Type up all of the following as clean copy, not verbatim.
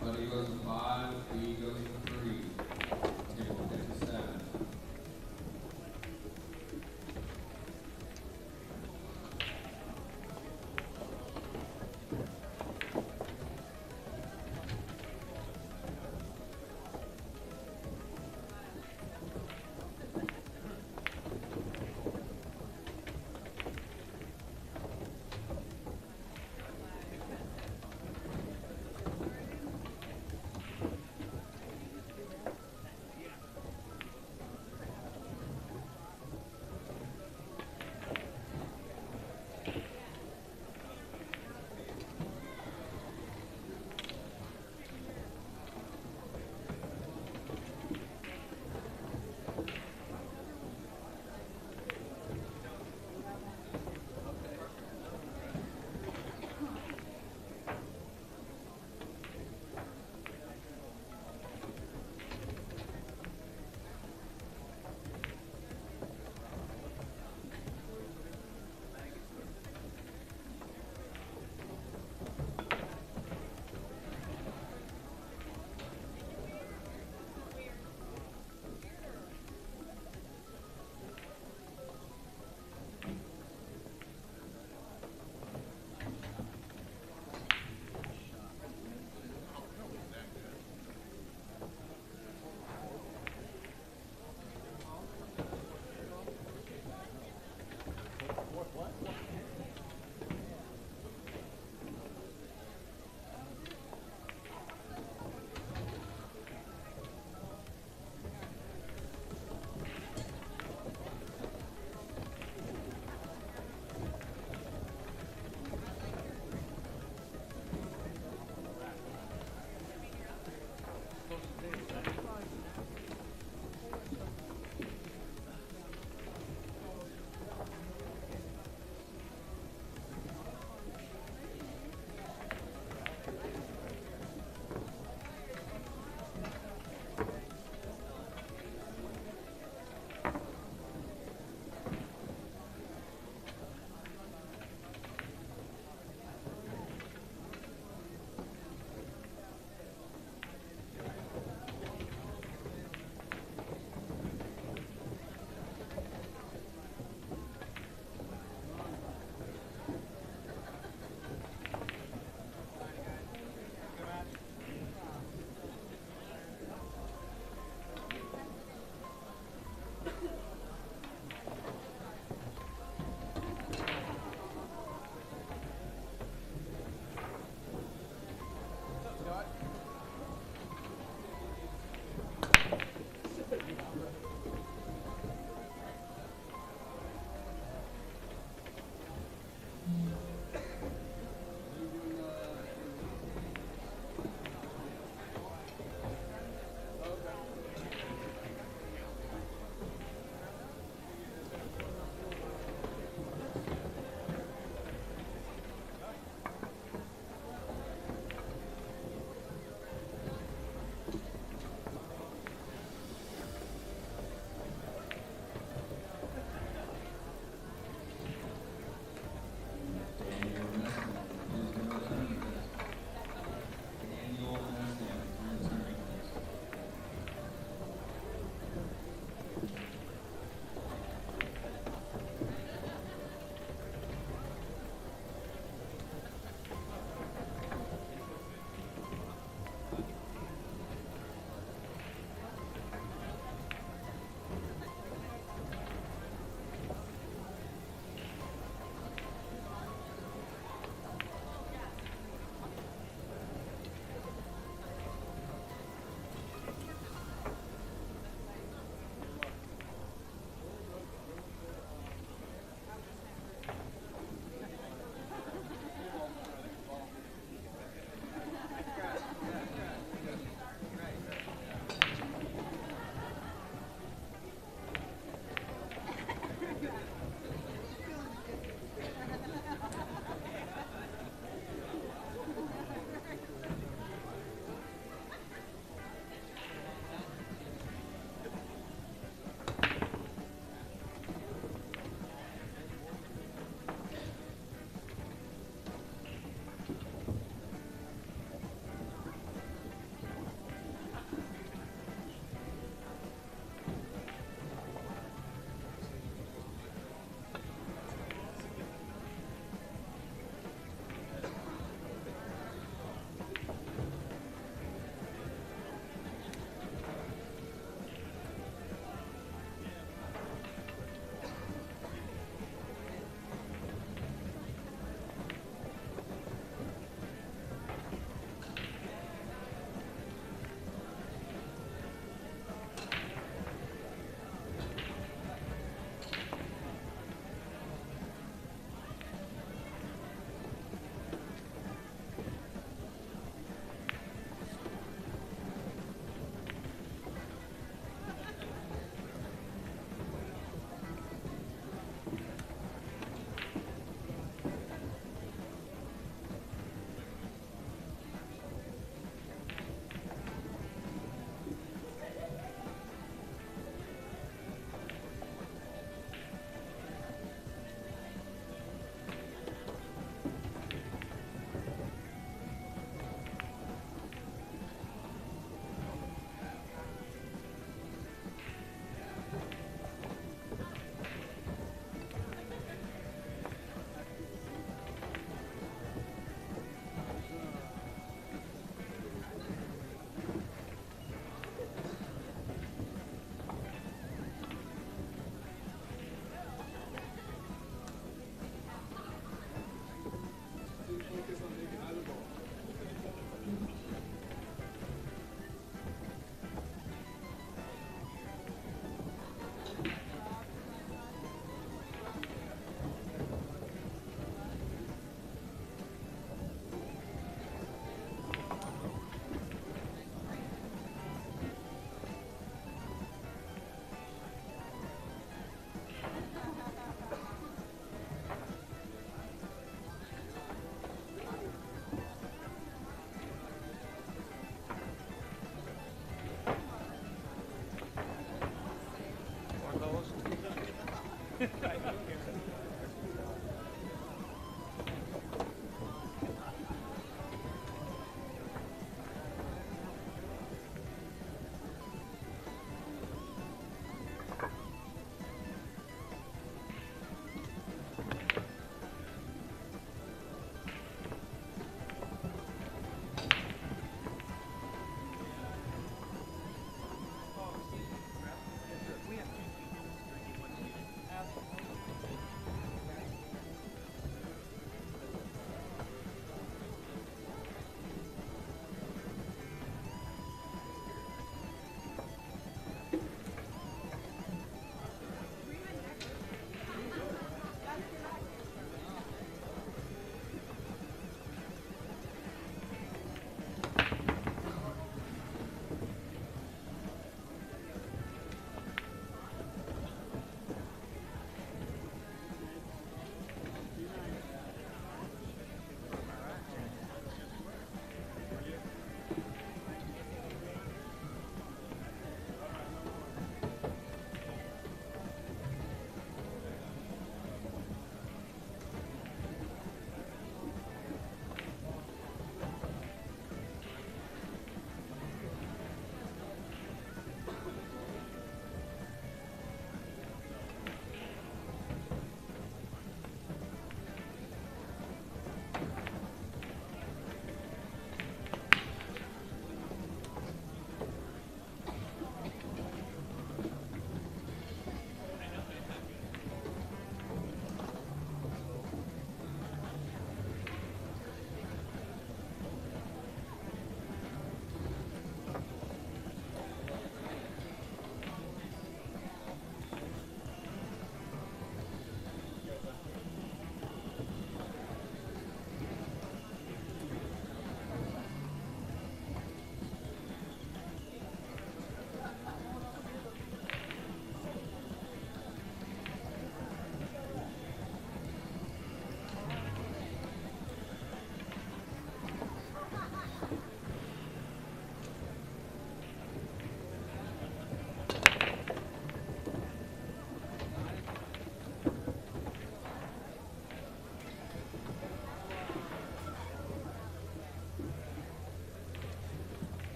Buddy goes to 5, E goes to 3. Table 57.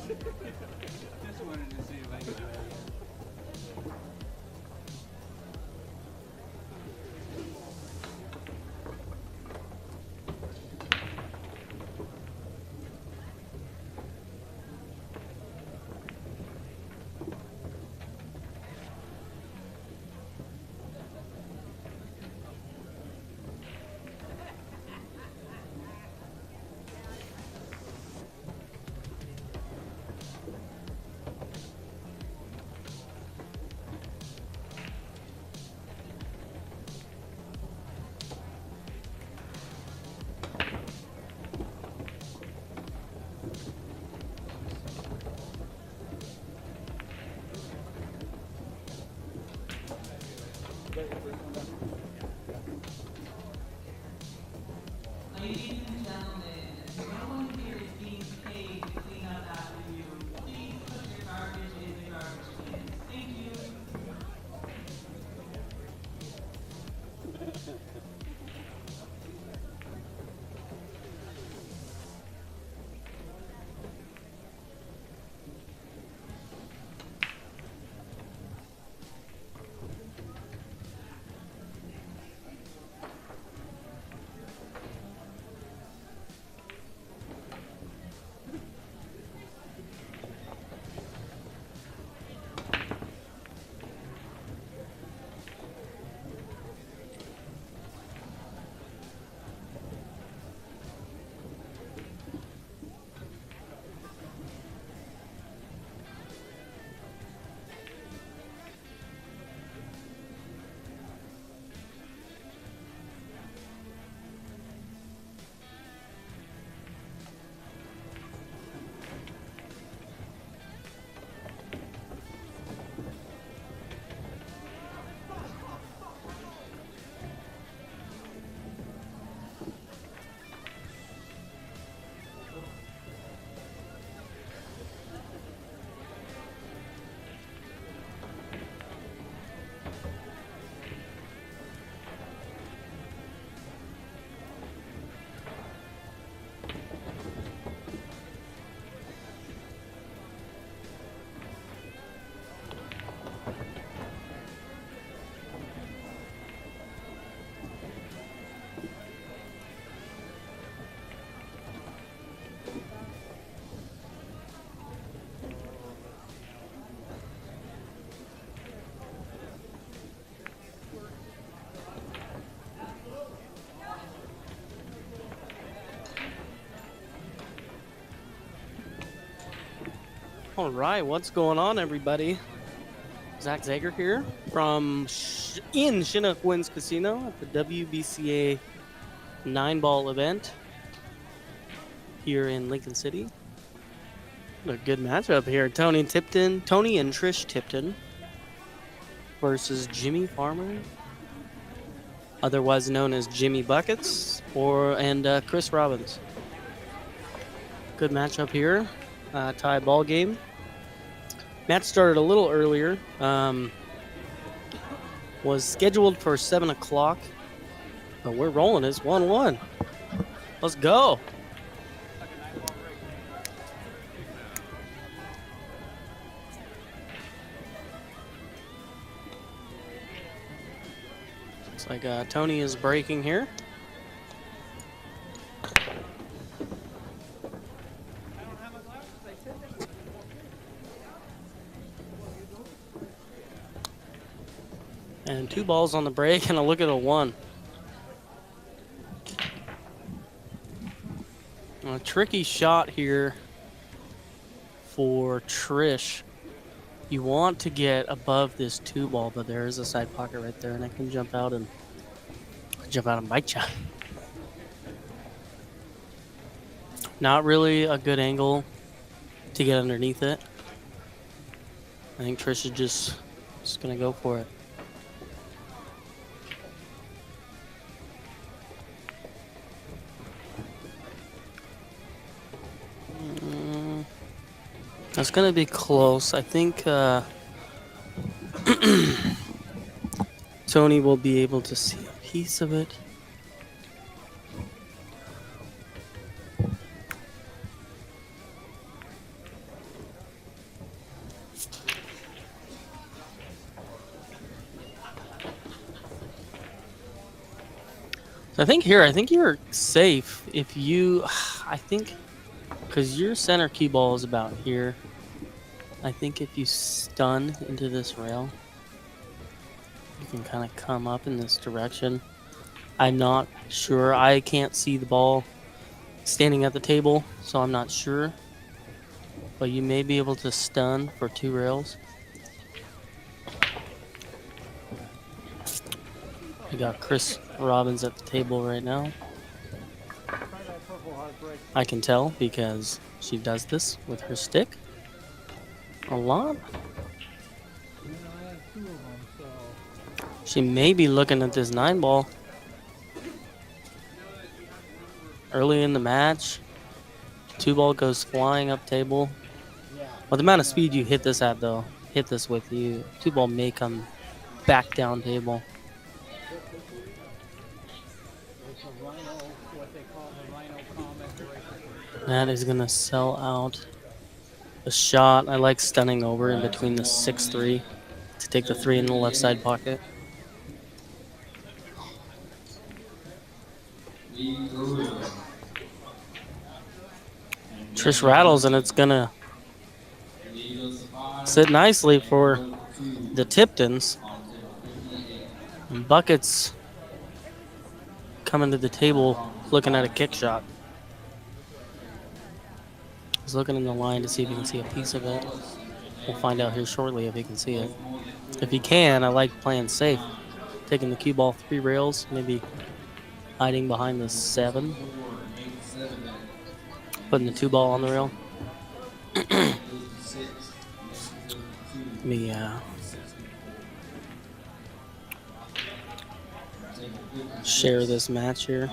Just wanted to see if I could do it. Ladies and gentlemen, no one here is being paid to clean up after you. Please put your garbage in the garbage can. Thank you. All right, what's going on, everybody? Zach Zager here from in Chinook Winds Casino at the WBCA 9-ball event here in Lincoln City. A good matchup here. Tony and Trish Tipton versus Jimmy Farmer, otherwise known as Jimmy Buckets, and Chris Robbins. Good matchup here. Tie ball game. Match started a little earlier. Was scheduled for 7 o'clock, but we're rolling. It's 1-1. Let's go. Looks like Tony is breaking here. And 2 balls on the break and a look at a 1. A tricky shot here for Trish. You want to get above this 2 ball, but there is a side pocket right there, and I can jump out and bite you. Not really a good angle to get underneath it. I think Trish is just gonna go for it. That's gonna be close. I think Tony will be able to see a piece of it. So I think you're safe if you, because your center cue ball is about here. I think if you stun into this rail, you can kind of come up in this direction. I'm not sure. I can't see the ball standing at the table, so I'm not sure. But you may be able to stun for 2 rails. We got Chris Robbins at the table right now. I can tell because she does this with her stick a lot. She may be looking at this 9-ball early in the match. 2-ball goes flying up table. Well, the amount of speed you hit this at, though, hit this with, 2-ball may come back down table. That is going to sell out the shot. I like stunning over in between the 6-3 to take the 3 in the left side pocket. Trish rattles, and it's going to sit nicely for the Tiptons. And Buckets coming to the table looking at a kick shot. He's looking in the line to see if he can see a piece of it. We'll find out here shortly if he can see it. If he can, I like playing safe. Taking the cue ball 3 rails, maybe hiding behind the 7. Putting the 2-ball on the rail. Let me share this match here.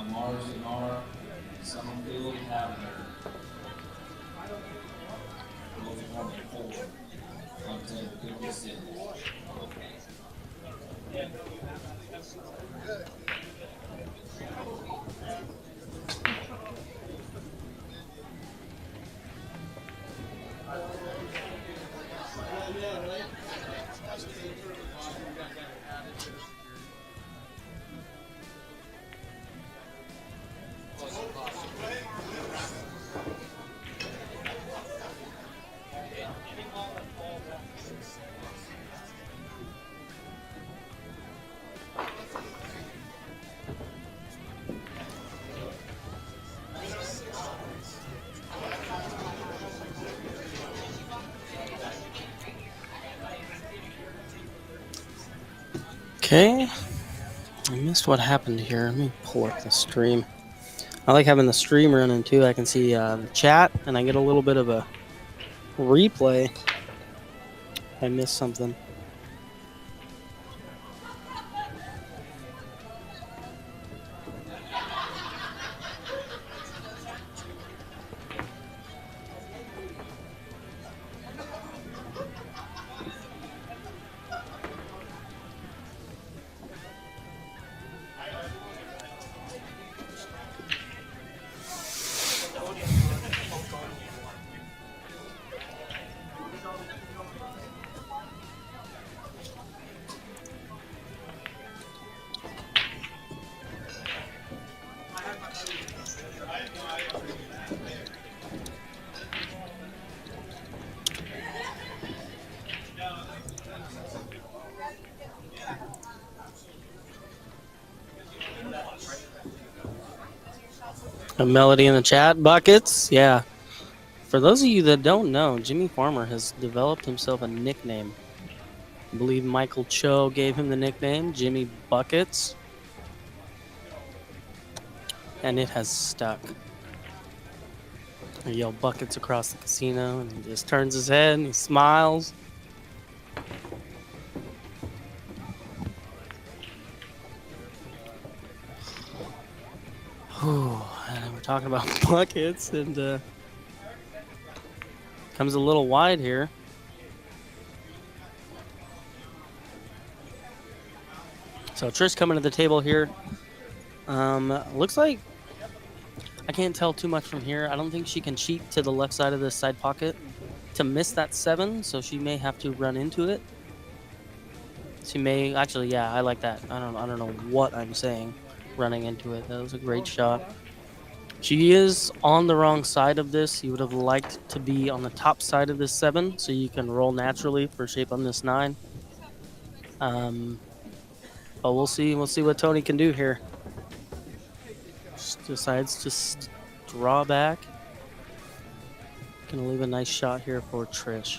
Okay. I missed what happened here. Let me pull up the stream. I like having the stream running too. I can see the chat and I get a little bit of a replay if I missed something. A melody in the chat. Buckets. Yeah. For those of you that don't know, Jimmy Farmer has developed himself a nickname. I believe Michael Cho gave him the nickname Jimmy Buckets. And it has stuck. I yell buckets across the casino and he just turns his head and he smiles. Whew, and we're talking about buckets and comes a little wide here. So Trish coming to the table here. Looks like I can't tell too much from here. I don't think she can cheat to the left side of this side pocket to miss that 7, so she may have to run into it. She may actually, yeah, I like that. I don't know what I'm saying. Running into it. That was a great shot. She is on the wrong side of this. You would have liked to be on the top side of this 7 so you can roll naturally for shape on this 9. But we'll see. We'll see what Tony can do here. Just decides to draw back. Gonna leave a nice shot here for Trish.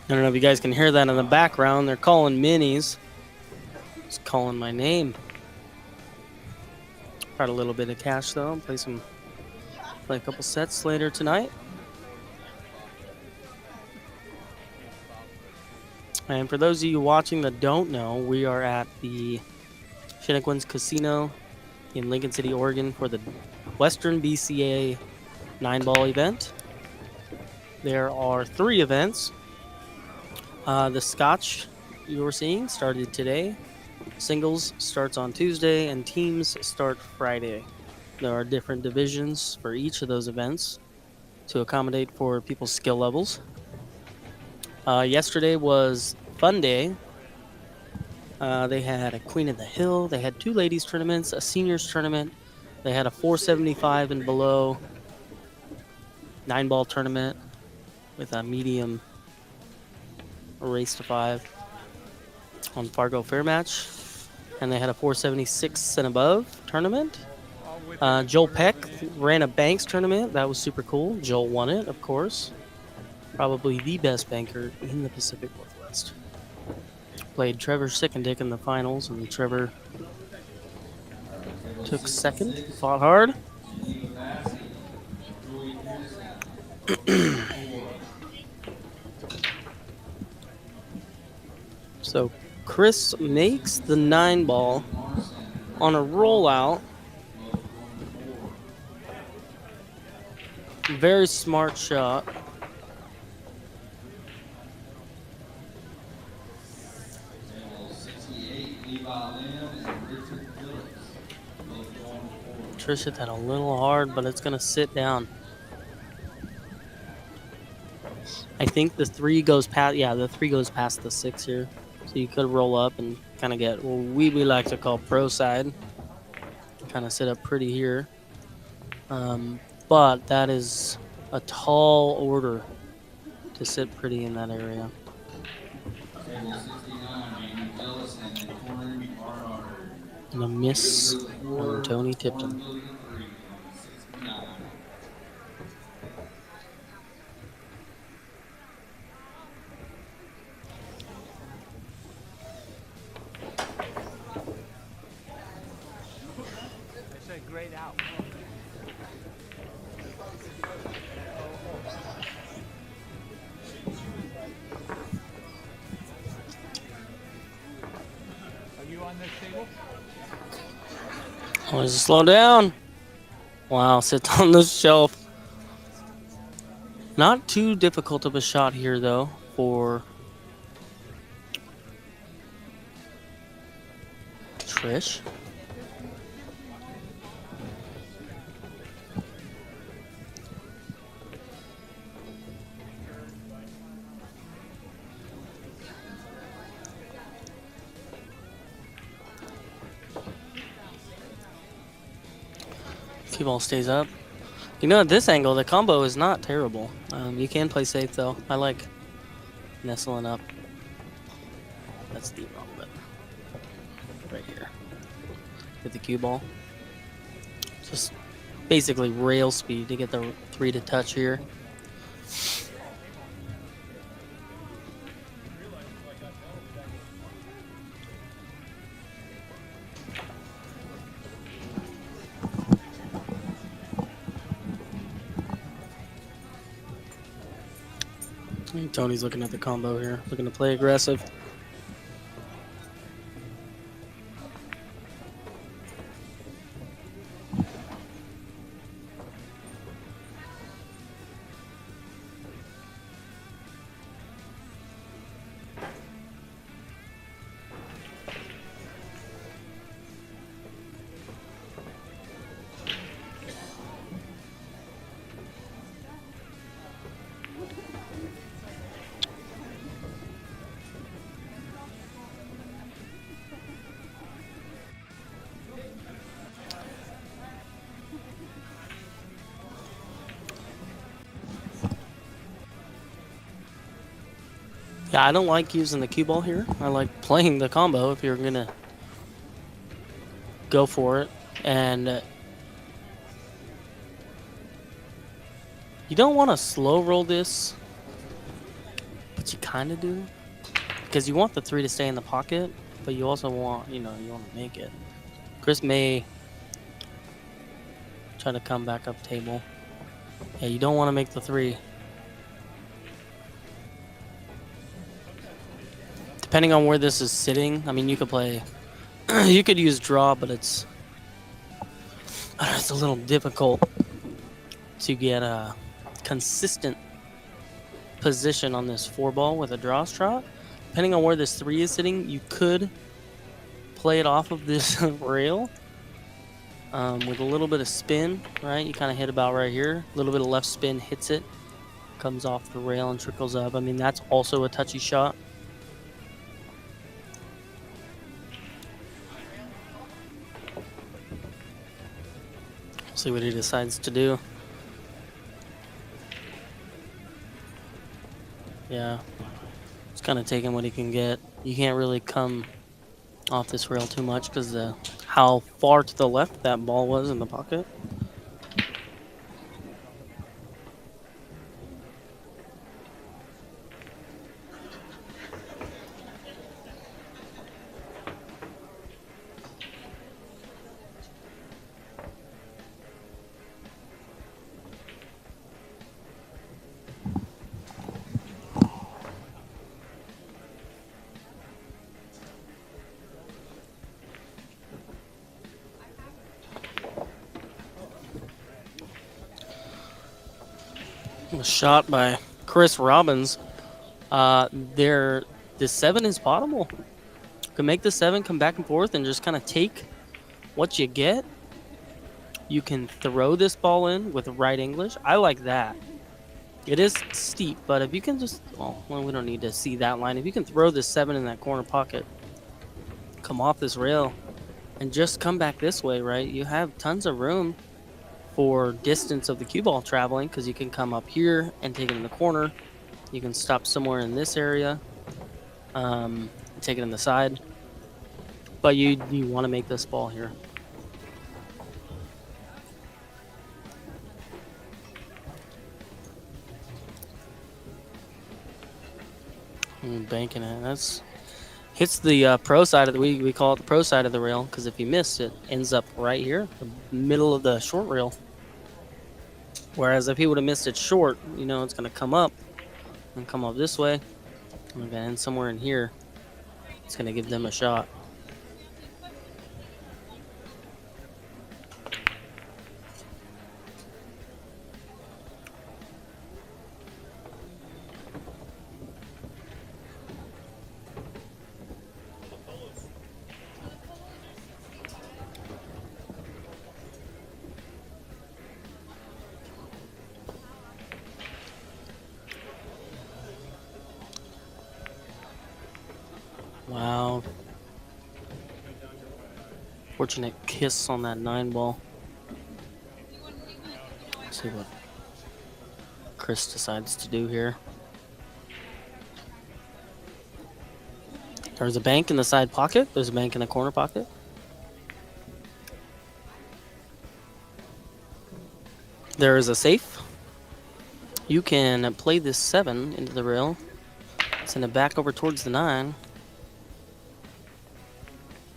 I don't know if you guys can hear that in the background. They're calling minis. Just calling my name. Got a little bit of cash though. Play a couple sets later tonight. And for those of you watching that don't know, we are at the Shinnequins Casino in Lincoln City, Oregon for the Western BCA 9-ball event. There are 3 events. The Scotch you were seeing started today. Singles starts on Tuesday and teams start Friday. There are different divisions for each of those events to accommodate for people's skill levels. Yesterday was fun day. They had a Queen of the Hill. They had 2 ladies tournaments, a seniors tournament. They had a 475 and below 9-ball tournament with a medium race to 5 on Fargo Fair Match. And they had a 476 and above tournament. Joel Peck ran a Banks tournament. That was super cool. Joel won it, of course. Probably the best banker in the Pacific Northwest. Played Trevor Sickendick in the finals, and Trevor took second. Fought hard. So Chris makes the 9-ball on a rollout. Very smart shot. Trish hit that a little hard, but it's going to sit down. I think the 3 goes past. Yeah, the 3 goes past the 6 here. So you could roll up and kind of get what we like to call pro side. Kind of sit up pretty here. But that is a tall order to sit pretty in that area. Table 69, Jamie Ellis and Corin RR. And a miss on Tony Tipton. Building 3, 69. It's a great out. Are you on this table? Oh, just slow down. Wow, sits on the shelf. Not too difficult of a shot here, though, for Trish. Cue ball stays up. You know, at this angle, the combo is not terrible. You can play safe, though. I like nestling up. That's the wrong button. Right here. Get the cue ball. Just basically rail speed to get the 3 to touch here. Tony's looking at the combo here, looking to play aggressive. Yeah, I don't like using the cue ball here. I like playing the combo if you're gonna go for it. And you don't want to slow roll this, but you kind of do. Because you want the 3 to stay in the pocket, but you also want, you want to make it. Chris may try to come back up table. Yeah, you don't want to make the 3. Depending on where this is sitting, I mean, you could play, you could use draw, but it's a little difficult to get a consistent position on this 4 ball with a draw trot. Depending on where this 3 is sitting, you could play it off of this rail with a little bit of spin, right? You kind of hit about right here. A little bit of left spin hits it, comes off the rail and trickles up. I mean, that's also a touchy shot. See what he decides to do. Yeah, it's kind of taking what he can get. You can't really come off this rail too much because how far to the left that ball was in the pocket. A shot by Chris Robbins. The 7 is potable. Can make the 7 come back and forth and just kind of take what you get. You can throw this ball in with right English. I like that. It is steep, but if you can just, well, we don't need to see that line. If you can throw this 7 in that corner pocket, come off this rail, and just come back this way, right? You have tons of room for distance of the cue ball traveling because you can come up here and take it in the corner. You can stop somewhere in this area, take it in the side. But you want to make this ball here. Banking it. That's hits the pro side of the we call it the pro side of the rail because if you miss it ends up right here, the middle of the short rail. Whereas if he would have missed it short, you know it's gonna come up and come up this way. And then somewhere in here, it's gonna give them a shot. Wow. Fortunate kiss on that 9 ball. Let's see what Chris decides to do here. There's a bank in the side pocket. There's a bank in the corner pocket. There is a safe. You can play this 7 into the rail. Send it back over towards the 9.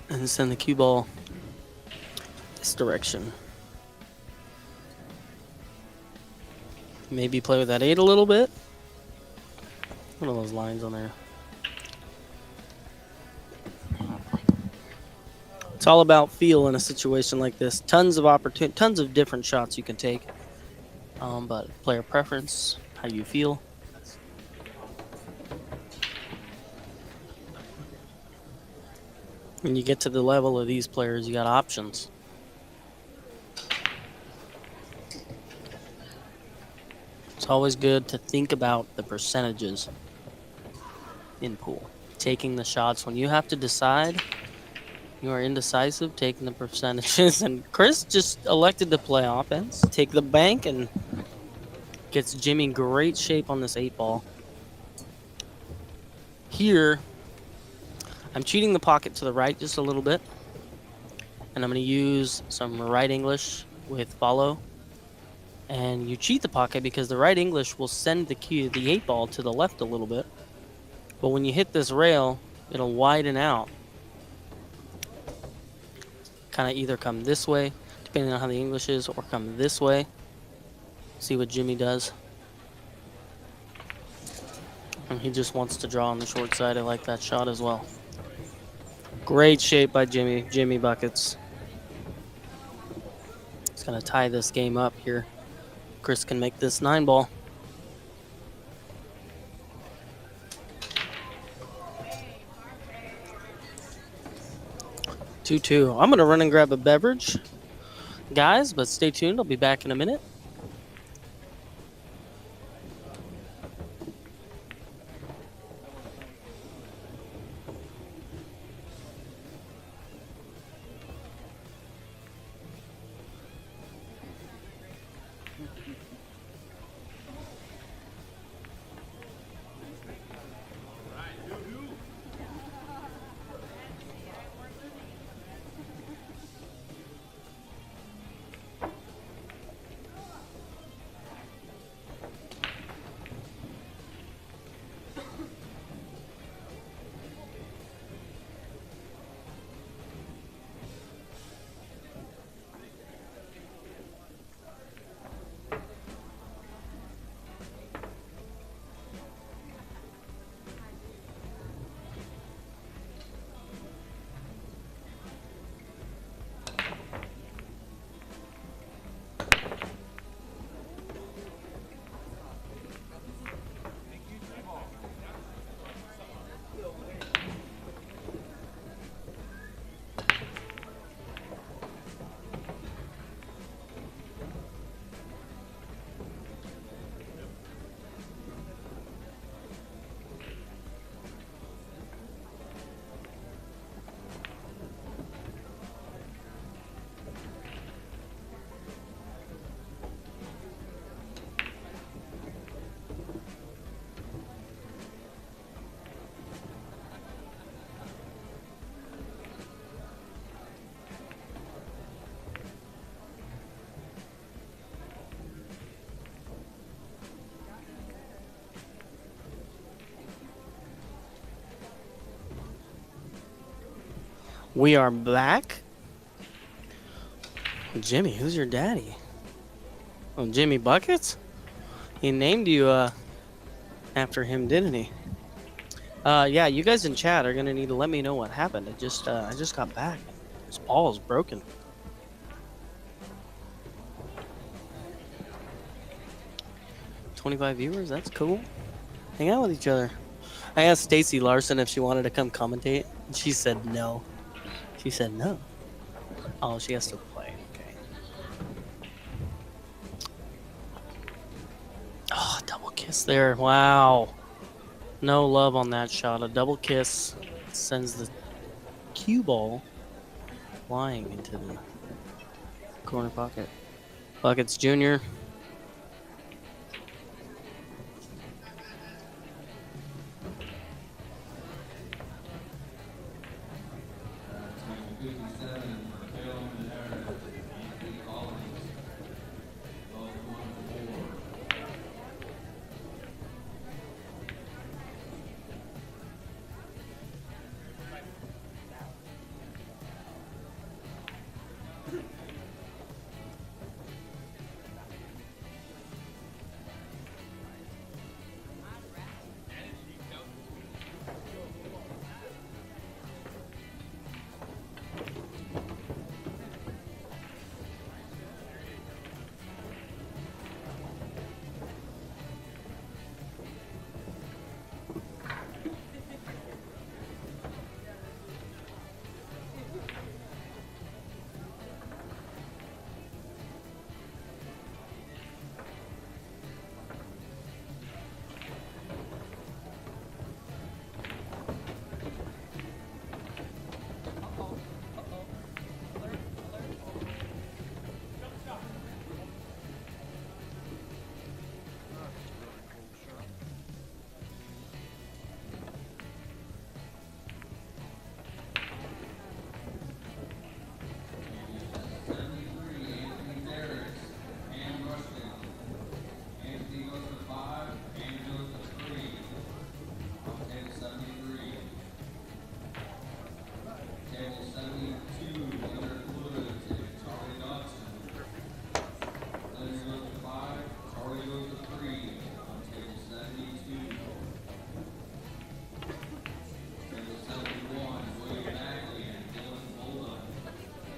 And send the cue ball this direction. Maybe play with that 8 a little bit. One of those lines on there. It's all about feel in a situation like this. Tons of different shots you can take. But player preference, how you feel. When you get to the level of these players, you got options. It's always good to think about the percentages in pool. Taking the shots when you have to decide, you are indecisive, taking the percentages. And Chris just elected to play offense. Take the bank and gets Jimmy in great shape on this 8 ball. Here, I'm cheating the pocket to the right just a little bit. And I'm going to use some right English with follow. And you cheat the pocket because the right English will send the 8 ball to the left a little bit. But when you hit this rail, it'll widen out. Kind of either come this way, depending on how the English is, or come this way. See what Jimmy does. And he just wants to draw on the short side. I like that shot as well. Great shape by Jimmy. Jimmy buckets. He's going to tie this game up here. Chris can make this 9 ball. Two. I'm going to run and grab a beverage, guys, but stay tuned. I'll be back in a minute. We are back. Jimmy, who's your daddy? Oh, Jimmy Buckets? He named you after him, didn't he? Yeah, you guys in chat are gonna need to let me know what happened. I just got back. This ball is broken. $25 viewers, that's cool. Hang out with each other. I asked Stacy Larson if she wanted to come commentate, and she said no. She said no. Oh, she has to play. Okay. Oh, double kiss there. Wow. No love on that shot. A double kiss sends the cue ball flying into the corner pocket. Buckets Jr.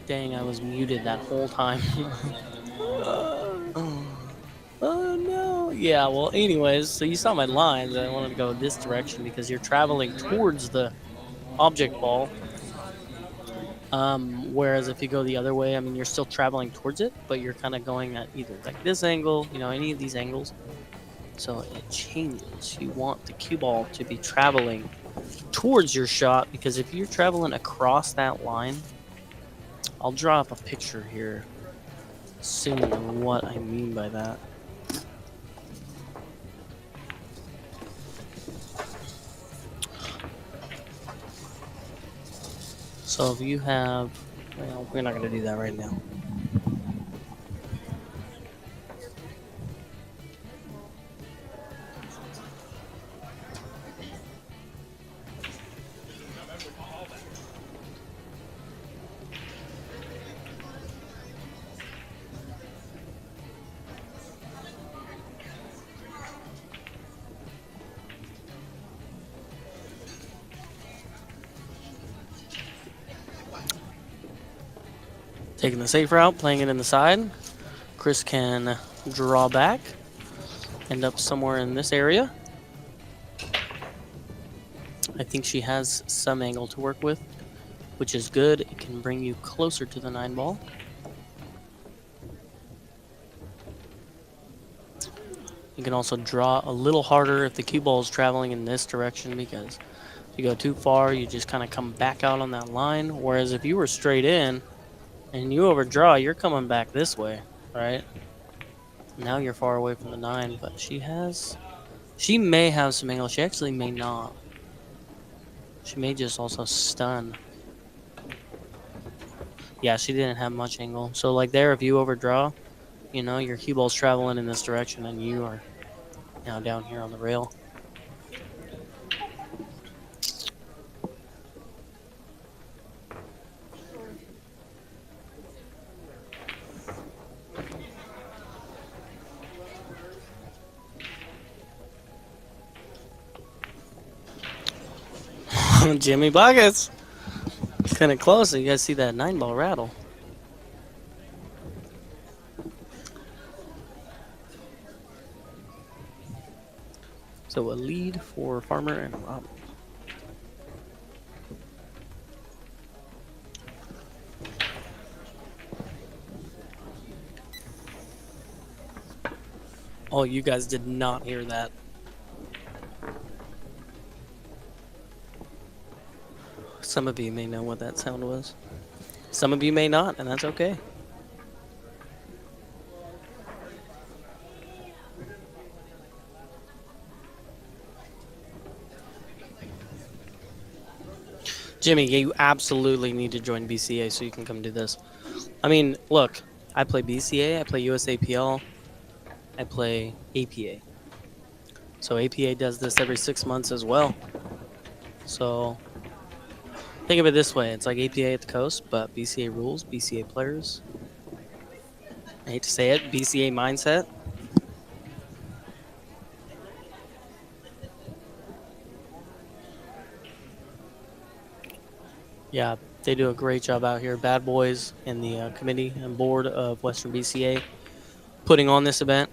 Dang, I was muted that whole time. Oh no. Yeah, well, anyways, so you saw my lines. I wanted to go this direction because you're traveling towards the object ball. Whereas if you go the other way, I mean, you're still traveling towards it, but you're kind of going at either like this angle, you know, any of these angles. So it changes. You want the cue ball to be traveling towards your shot because if you're traveling across that line, I'll draw up a picture here soon on what I mean by that. So if you have, well, we're not going to do that right now. Taking the safe route, playing it in the side. Chris can draw back, end up somewhere in this area. I think she has some angle to work with, which is good. It can bring you closer to the 9 ball. You can also draw a little harder if the cue ball is traveling in this direction because if you go too far, you just kind of come back out on that line. Whereas if you were straight in, and you overdraw, you're coming back this way, right? Now you're far away from the 9, but she may have some angle. She actually may not. She may just also stun. Yeah, she didn't have much angle. So like there, if you overdraw, you know, your cue ball's traveling in this direction and you are now down here on the rail. Jimmy Buckets. Kind of close. You guys see that 9-ball rattle. So a lead for Farmer and Robbins. Oh, you guys did not hear that. Some of you may know what that sound was. Some of you may not, and that's okay. Jimmy, you absolutely need to join BCA so you can come do this. I mean, look, I play BCA, I play USAPL, I play APA. So APA does this every 6 months as well. So think of it this way. It's like APA at the coast, but BCA rules, BCA players. I hate to say it, BCA mindset. Yeah, they do a great job out here. Bad Boys and the committee and board of Western BCA putting on this event.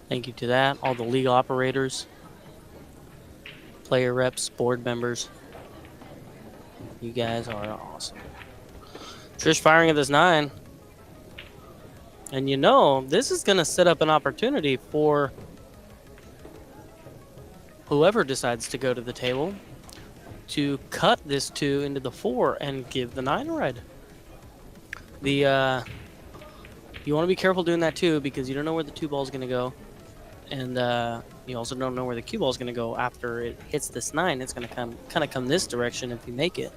Thank you to that. All the league operators, player reps, board members. You guys are awesome. Trish firing at this 9. And you know, this is going to set up an opportunity for whoever decides to go to the table to cut this 2 into the 4 and give the 9 a ride. You want to be careful doing that too, because you don't know where the 2 ball is going to go. And you also don't know where the cue ball is going to go after it hits this 9. It's going to kind of come this direction if you make it,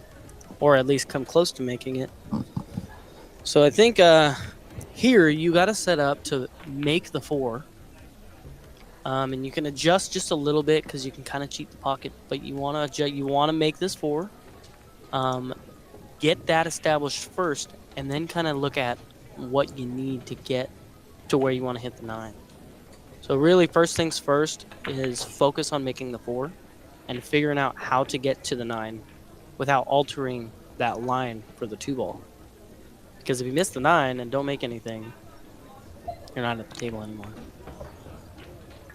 or at least come close to making it. So I think here you got to set up to make the 4, and you can adjust just a little bit because you can kind of cheat the pocket. But you want to make this 4, get that established first, and then kind of look at what you need to get to where you want to hit the 9. So really, first things first is focus on making the 4 and figuring out how to get to the 9 without altering that line for the 2 ball. Because if you miss the 9 and don't make anything, you're not at the table anymore.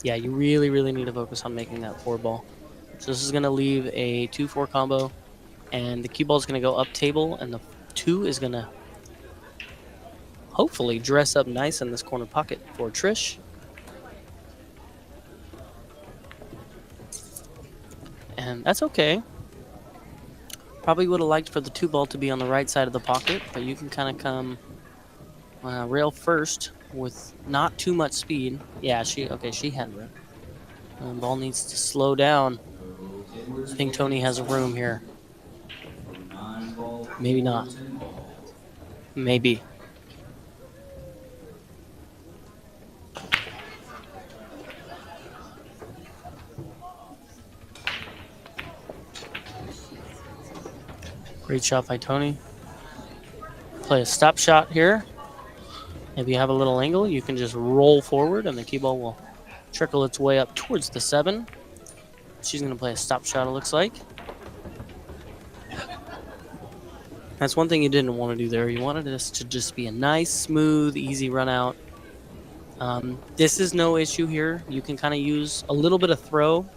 Yeah, you really, really need to focus on making that 4 ball. So this is going to leave a 2-4 combo, and the cue ball is going to go up table, and the 2 is going to hopefully dress up nice in this corner pocket for Trish. And that's okay. Probably would have liked for the 2 ball to be on the right side of the pocket, but you can kind of come rail first with not too much speed. Yeah, she had rail. The ball needs to slow down. I think Tony has room here. Maybe not. Maybe. Great shot by Tony. Play a stop shot here. If you have a little angle, you can just roll forward and the cue ball will trickle its way up towards the 7. She's going to play a stop shot, it looks like. That's one thing you didn't want to do there. You wanted this to just be a nice, smooth, easy run out. This is no issue here. You can kind of use a little bit of throw,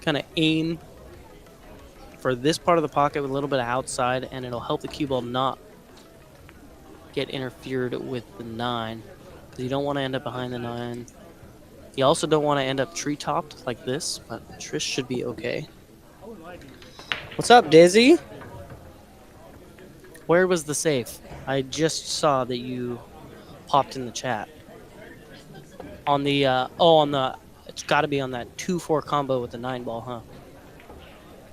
kind of aim for this part of the pocket with a little bit of outside, and it'll help the cue ball not get interfered with the 9, because you don't want to end up behind the 9. You also don't want to end up tree-topped like this, but Trish should be okay. What's up, Dizzy? Where was the safe? I just saw that you popped in the chat. On the, it's got to be on that 2-4 combo with the 9 ball, huh?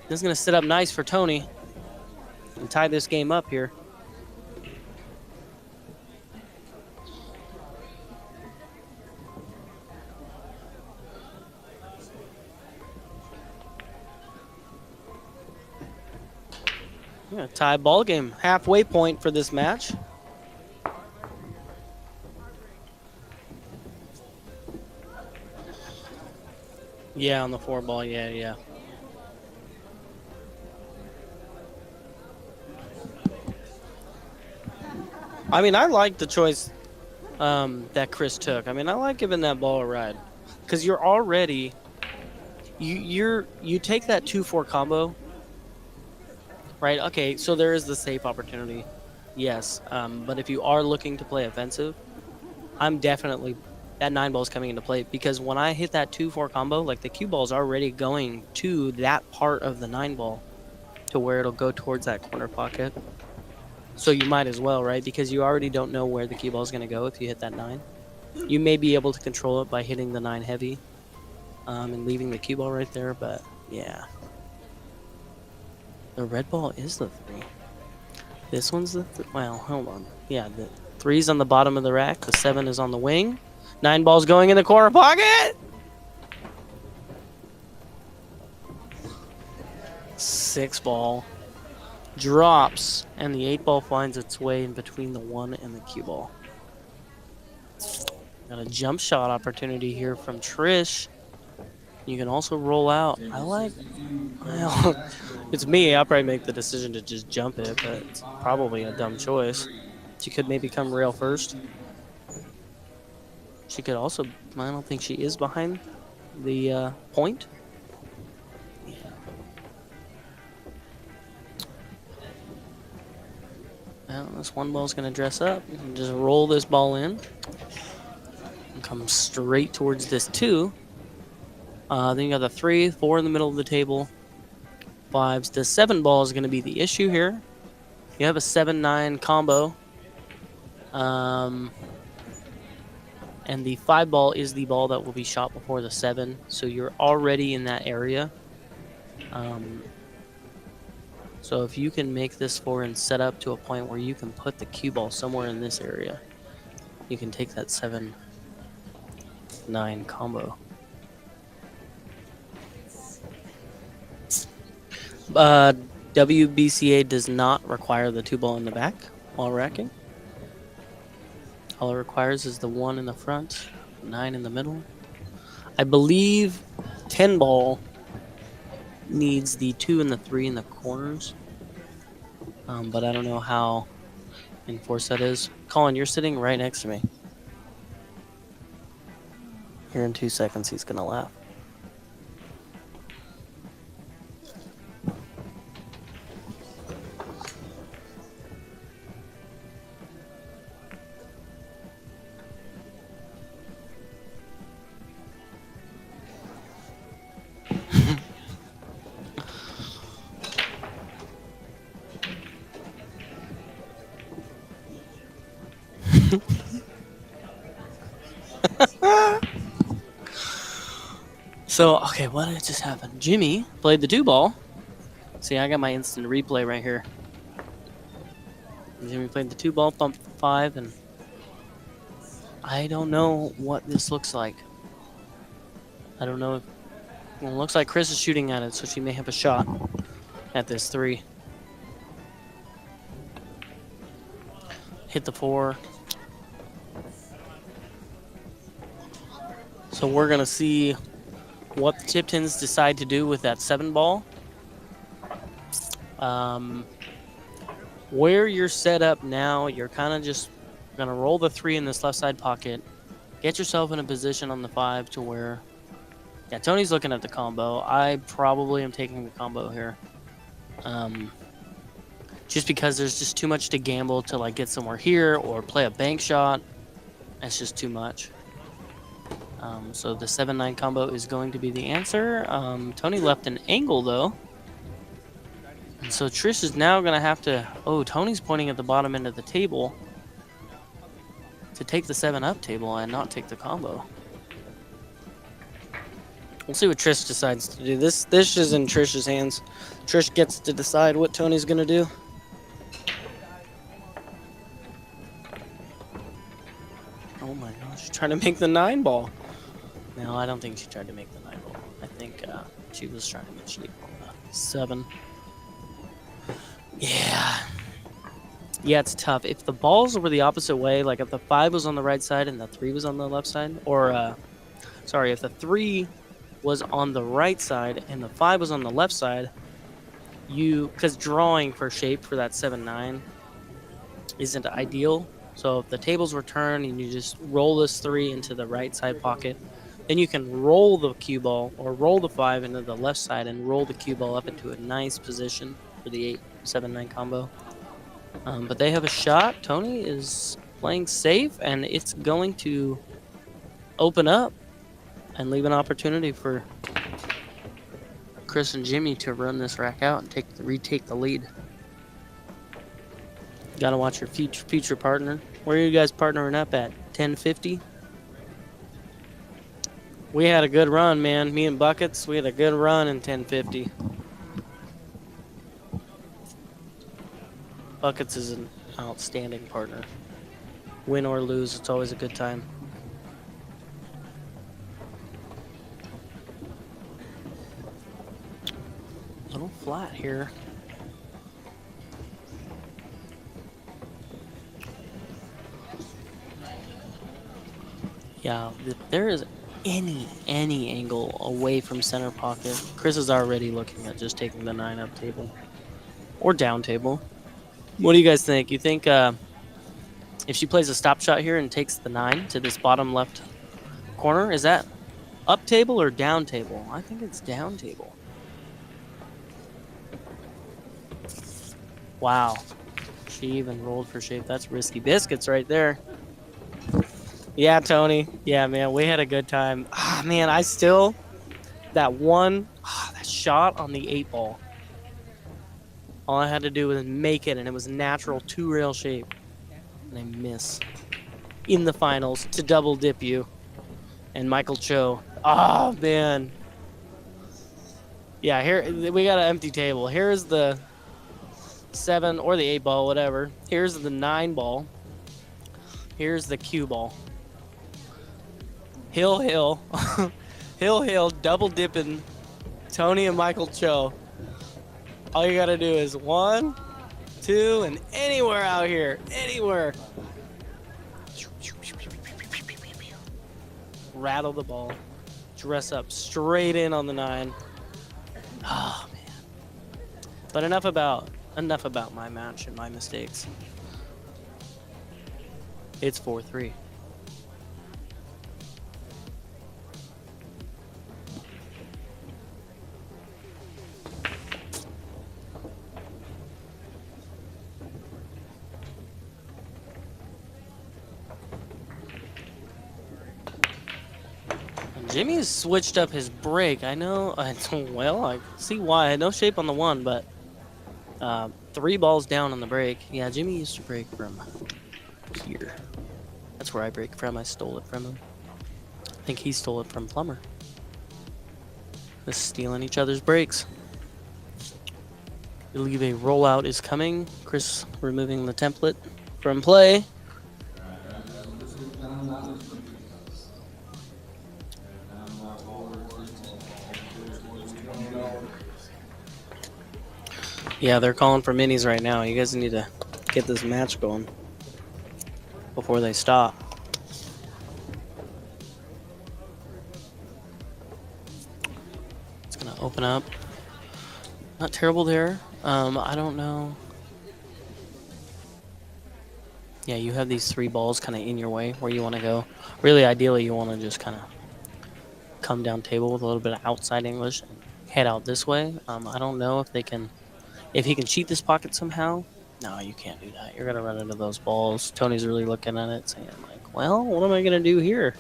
This is going to sit up nice for Tony and tie this game up here. Yeah, tie ball game. Halfway point for this match. Yeah, on the 4 ball. Yeah, yeah. I mean, I like the choice that Chris took. I mean, I like giving that ball a ride because you're already you take that 2-4 combo, right? Okay, so there is the safe opportunity, yes. But if you are looking to play offensive, I'm definitely that 9 ball is coming into play because when I hit that 2-4 combo, like the cue ball is already going to that part of the 9 ball to where it'll go towards that corner pocket. So you might as well, right? Because you already don't know where the cue ball is going to go if you hit that 9. You may be able to control it by hitting the 9 heavy and leaving the cue ball right there, but yeah. The red ball is the 3. This one's the well, hold on. Yeah, the 3's on the bottom of the rack. The 7 is on the wing. 9 ball's going in the corner pocket. 6 ball drops, and the 8 ball finds its way in between the 1 and the cue ball. Got a jump shot opportunity here from Trish. You can also roll out. I like, well, it's me. I'll probably make the decision to just jump it, but it's probably a dumb choice. She could maybe come rail first. She could also, I don't think she is behind the point. Yeah. Well, this 1 ball's going to dress up and just roll this ball in and come straight towards this 2. Then you got the 3, 4 in the middle of the table. 5s. The 7 ball is going to be the issue here. You have a 7-9 combo. And the 5 ball is the ball that will be shot before the 7. So you're already in that area. So if you can make this 4 and set up to a point where you can put the cue ball somewhere in this area, you can take that 7-9 combo. WBCA does not require the 2 ball in the back while racking. All it requires is the 1 in the front, 9 in the middle. I believe 10 ball needs the 2 and the 3 in the corners. But I don't know how enforced that is. Colin, you're sitting right next to me. Here in 2 seconds, he's going to laugh. So, okay, what did just happen? Jimmy played the 2 ball. See, I got my instant replay right here. Jimmy played the 2 ball, bumped the 5, and I don't know what this looks like. I don't know if, well, it looks like Chris is shooting at it, so she may have a shot at this 3. Hit the 4. So we're going to see what the TIPTONs decide to do with that 7 ball. Where you're set up now, you're kind of just going to roll the 3 in this left side pocket. Get yourself in a position on the 5 to where... Yeah, Tony's looking at the combo. I probably am taking the combo here. Just because there's just too much to gamble to like get somewhere here or play a bank shot. That's just too much. So the 7-9 combo is going to be the answer. Tony left an angle though. And so Trish is now going to have to... Oh, Tony's pointing at the bottom end of the table to take the 7-up table and not take the combo. We'll see what Trish decides to do. This is in Trish's hands. Trish gets to decide what Tony's going to do. Oh my gosh, she's trying to make the 9 ball. No, I don't think she tried to make the 9 ball. I think she was trying to cheat on the 7. Yeah. Yeah, it's tough. If the balls were the opposite way, like if the 5 was on the right side and the 3 was on the left side, or, sorry, if the 3 was on the right side and the 5 was on the left side, because drawing for shape for that 7-9 isn't ideal. So if the tables were turned and you just roll this 3 into the right side pocket, then you can roll the cue ball or roll the 5 into the left side and roll the cue ball up into a nice position for the 8-7-9 combo. But they have a shot. Tony is playing safe, and it's going to open up and leave an opportunity for Chris and Jimmy to run this rack out and retake the lead. Gotta watch your future partner. Where are you guys partnering up at? 1050? We had a good run, man. Me and Buckets, we had a good run in 1050. Buckets is an outstanding partner. Win or lose, it's always a good time. A little flat here. Yeah, if there is any angle away from center pocket, Chris is already looking at just taking the 9 up table or down table. What do you guys think? You think if she plays a stop shot here and takes the 9 to this bottom left corner, is that up table or down table? I think it's down table. Wow. She even rolled for shape. That's risky biscuits right there. Yeah, Tony. Yeah, man, we had a good time. Ah, man, that shot on the 8 ball. All I had to do was make it, and it was natural 2-rail shape. And I miss. In the finals to double dip you. And Michael Cho. Oh, man. Yeah, here we got an empty table. Here's the 7 or the 8 ball, whatever. Here's the 9 ball. Here's the cue ball. Hill. Hill, double dipping Tony and Michael Cho. All you gotta do is 1, 2, and anywhere out here. Anywhere. Rattle the ball. Dress up straight in on the 9. Oh, man. But enough about my match and my mistakes. It's 4-3. Jimmy's switched up his break. I know. Well, I see why. No shape on the 1, but 3 balls down on the break. Yeah, Jimmy used to break from here. That's where I break from. I stole it from him. I think he stole it from Plumber. Just stealing each other's breaks. I believe a rollout is coming. Chris removing the template from play. Yeah, they're calling for minis right now. You guys need to get this match going before they stop. It's gonna open up. Not terrible there. I don't know. Yeah, you have these 3 balls kind of in your way where you want to go. Really, ideally, you want to just kind of come down table with a little bit of outside English and head out this way. I don't know if he can cheat this pocket somehow. No, you can't do that. You're going to run into those balls. Tony's really looking at it saying, like, well, what am I going to do here?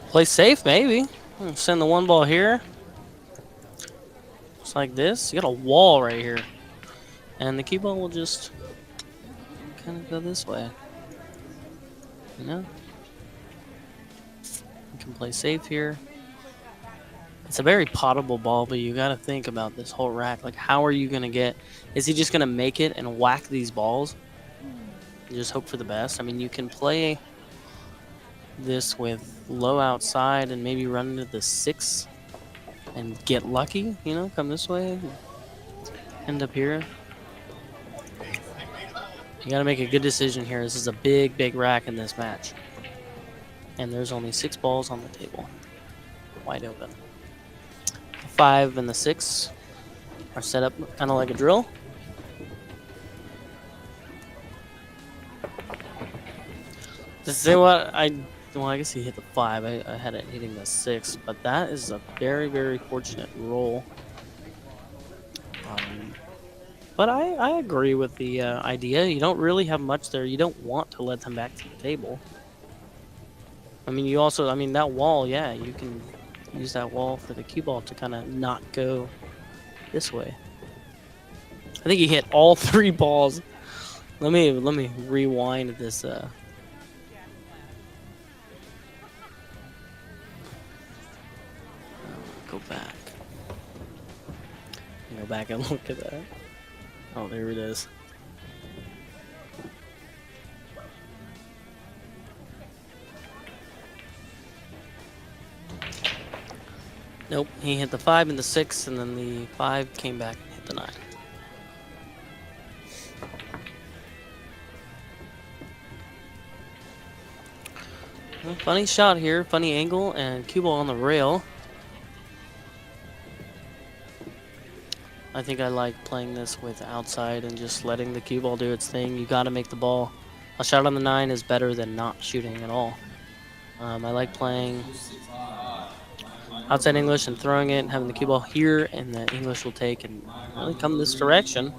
Play safe, maybe. Send the 1 ball here. Just like this. You got a wall right here. And the cue ball will just kind of go this way. You know? You can play safe here. It's a very potable ball, but you got to think about this whole rack. Like, how are you going to get... Is he just going to make it and whack these balls? And just hope for the best? I mean, you can play this with low outside and maybe run into the 6 and get lucky, you know, come this way, end up here. You gotta make a good decision here. This is a big, big rack in this match. And there's only 6 balls on the table. Wide open. The 5 and the 6 are set up kind of like a drill. To say what, well, I guess he hit the 5. I had it hitting the 6, but that is a very, very fortunate roll. But I agree with the idea. You don't really have much there. You don't want to let them back to the table. I mean, you also, I mean, that wall, yeah, you can use that wall for the cue ball to kind of not go this way. I think he hit all 3 balls. Let me rewind this. Go back. Go back and look at that. Oh, there it is. Nope, he hit the 5 and the 6, and then the 5 came back and hit the 9. Well, funny shot here, funny angle, and cue ball on the rail. I think I like playing this with outside and just letting the cue ball do its thing. You got to make the ball. A shot on the 9 is better than not shooting at all. I like playing outside English and throwing it and having the cue ball here, and the English will take and really come this direction.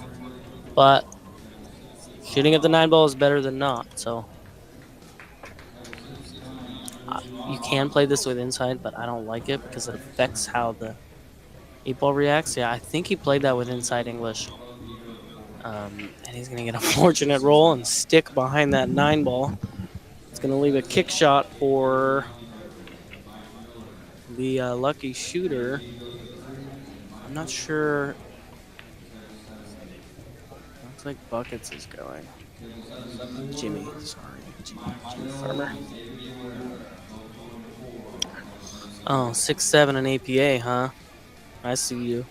But shooting at the 9 ball is better than not. So you can play this with inside, but I don't like it because it affects how the 8 ball reacts. Yeah, I think he played that with inside English. And he's going to get a fortunate roll and stick behind that 9 ball. It's going to leave a kick shot for the lucky shooter. I'm not sure. Looks like Buckets is going. Jimmy, sorry. Jimmy Farmer. Oh, 6-7 in APA, huh? I see you.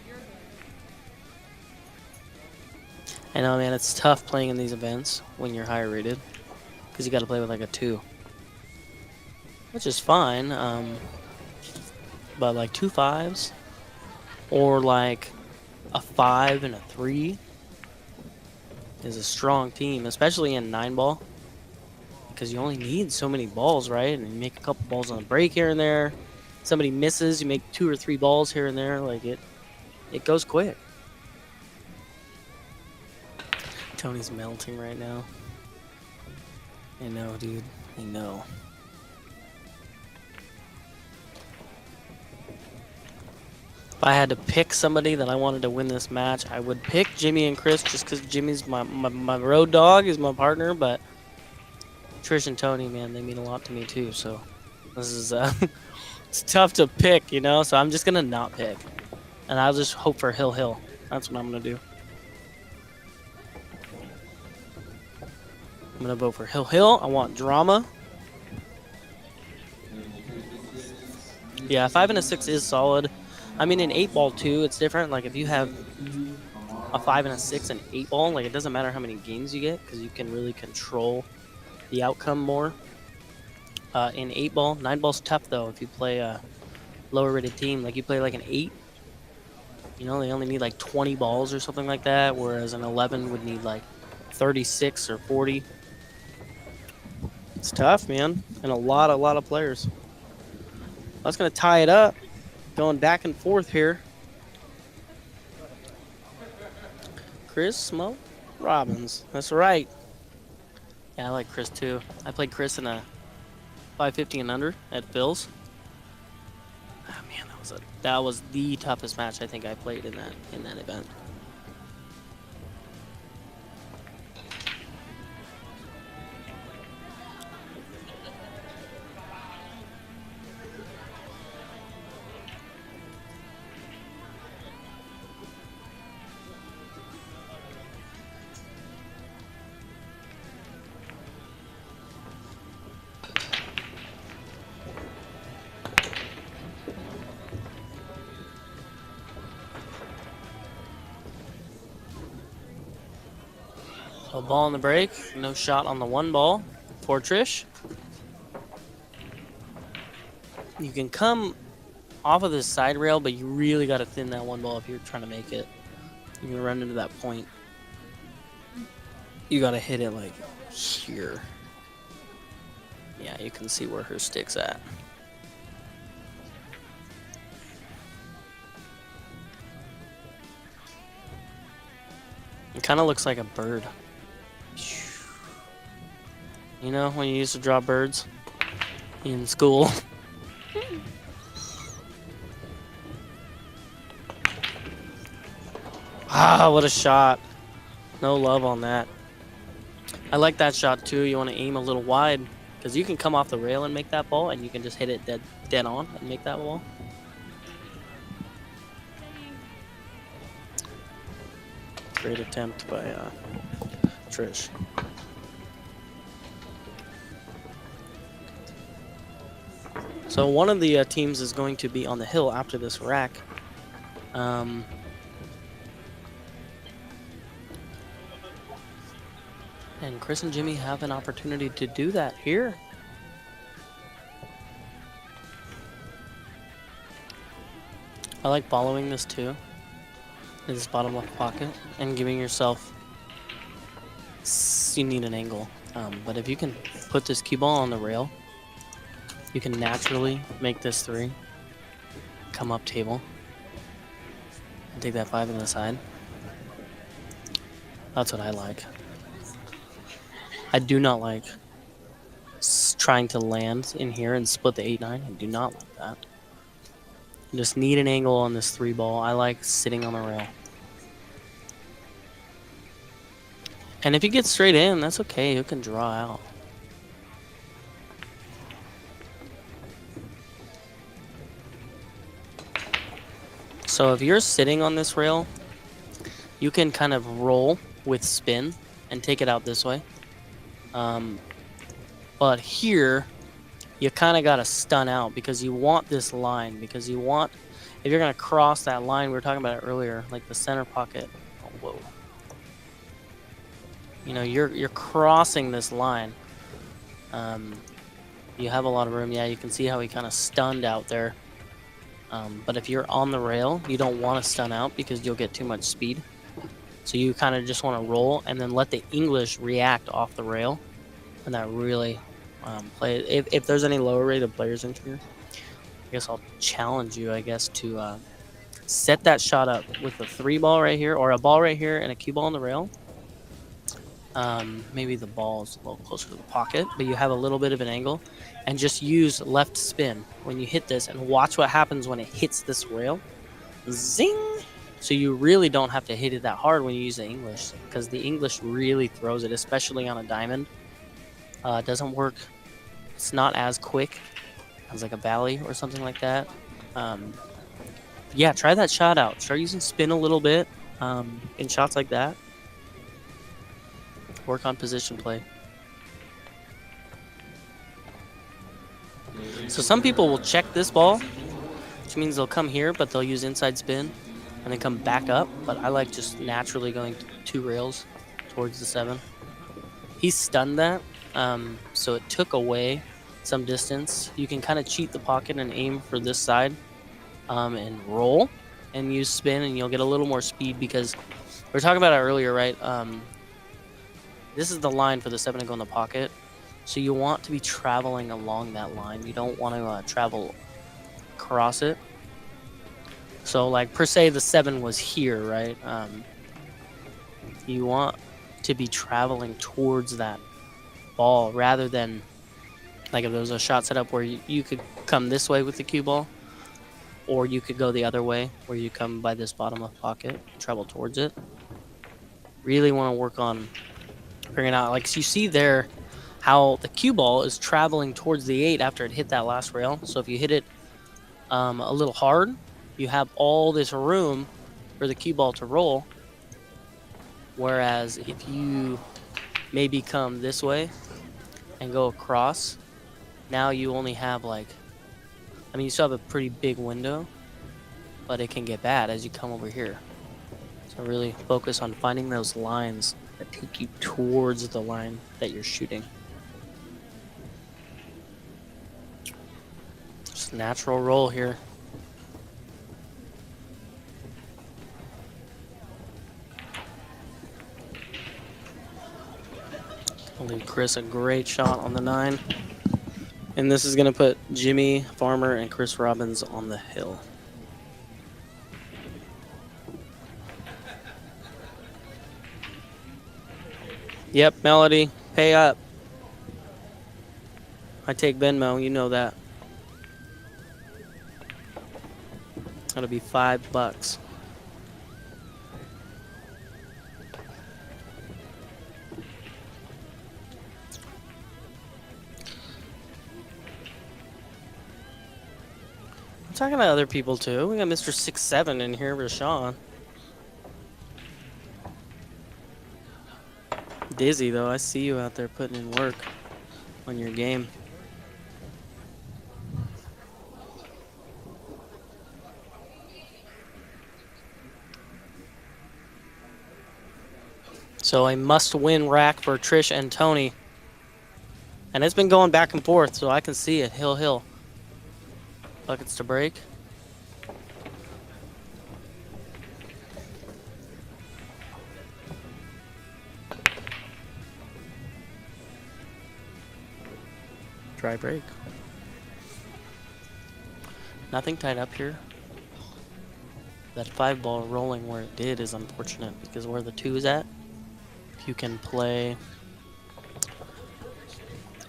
I know, man, it's tough playing in these events when you're higher rated because you got to play with like a 2, which is fine. But like 2 5s or like a 5 and a 3 is a strong team, especially in 9 ball, because you only need so many balls, right? And you make a couple balls on the break here and there. Somebody misses, you make 2 or 3 balls here and there. Like it goes quick. Tony's melting right now. I know, dude. I know. If I had to pick somebody that I wanted to win this match, I would pick Jimmy and Chris just because Jimmy's my road dog, is my partner. But Trish and Tony, man, they mean a lot to me too. So this is it's tough to pick, you know. So I'm just gonna not pick, and I'll just hope for Hill. That's what I'm gonna do. I'm gonna vote for Hill. I want drama. Yeah, 5 and a 6 is solid. I mean, in 8 ball too, it's different. Like if you have a 5 and a 6 and 8 ball, like it doesn't matter how many games you get because you can really control the outcome more. In 8 ball, 9 ball's tough though. If you play a lower rated team, like you play like an 8, you know, they only need like 20 balls or something like that, whereas an 11 would need like 36 or 40. It's tough, man, and a lot of players. That's gonna tie it up. Going back and forth here. Chris Smoke Robbins. That's right. Yeah, I like Chris too. I played Chris in a 550 and under at Phil's. Oh, man, that was the toughest match I think I played in that event. So ball on the break, no shot on the one ball for Trish. You can come off of this side rail, but you really got to thin that one ball if you're trying to make it. You're going to run into that point. You got to hit it like here. Yeah, you can see where her stick's at. It kind of looks like a bird. You know, when you used to draw birds in school. Ah, what a shot. No love on that. I like that shot too. You want to aim a little wide because you can come off the rail and make that ball, and you can just hit it dead on and make that ball. Great attempt by Trish. So one of the teams is going to be on the hill after this rack. And Chris and Jimmy have an opportunity to do that here. I like following this too. In this bottom left pocket and giving yourself, you need an angle. But if you can put this cue ball on the rail, you can naturally make this 3, come up table, and take that 5 in the side. That's what I like. I do not like trying to land in here and split the 8-9. I do not like that. You just need an angle on this 3 ball. I like sitting on the rail. And if you get straight in, that's okay. You can draw out. So if you're sitting on this rail, you can kind of roll with spin and take it out this way. But here, you kind of got to stun out because you want this line. Because you want, if you're going to cross that line, we were talking about it earlier, like the center pocket. Oh, whoa. You know, you're crossing this line. You have a lot of room. Yeah, you can see how he kind of stunned out there. But if you're on the rail, you don't want to stun out because you'll get too much speed. So you kind of just want to roll and then let the English react off the rail. And that really play. If there's any lower rated players in here, I guess I'll challenge you, I guess, to set that shot up with a 3 ball right here or a ball right here and a cue ball on the rail. Maybe the ball is a little closer to the pocket, but you have a little bit of an angle, and just use left spin when you hit this and watch what happens when it hits this rail. Zing! So you really don't have to hit it that hard when you use the English, because the English really throws it, especially on a diamond. It doesn't work. It's not as quick as like a valley or something like that. Yeah, try that shot out. Start using spin a little bit in shots like that. Work on position play. So some people will check this ball, which means they'll come here, but they'll use inside spin and then come back up. But I like just naturally going 2 rails towards the 7. He stunned that, so it took away some distance. You can kind of cheat the pocket and aim for this side and roll and use spin, and you'll get a little more speed because we were talking about it earlier, right? This is the line for the 7 to go in the pocket. So you want to be traveling along that line. You don't want to travel across it. So like per se the 7 was here, right? You want to be traveling towards that ball rather than like if there was a shot set up where you could come this way with the cue ball, or you could go the other way where you come by this bottom left pocket and travel towards it. Really want to work on figuring out, like you see there, how the cue ball is traveling towards the 8 after it hit that last rail. So if you hit it a little hard, you have all this room for the cue ball to roll. Whereas if you maybe come this way and go across, now you only have like, I mean, you still have a pretty big window, but it can get bad as you come over here. So really focus on finding those lines that take you towards the line that you're shooting. Just natural roll here. I'll leave Chris a great shot on the 9. And this is going to put Jimmy Farmer and Chris Robbins on the hill. Yep, Melody, pay up. I take Venmo, you know that. That'll be $5. I'm talking to other people too. We got Mr. 6'7" in here, Rashawn. Dizzy though, I see you out there putting in work on your game. So a must-win rack for Trish and Tony. And it's been going back and forth, so I can see it. Hill, hill. Buckets to break. Dry break. Nothing tied up here. That 5 ball rolling where it did is unfortunate because where the 2 is at, if you can play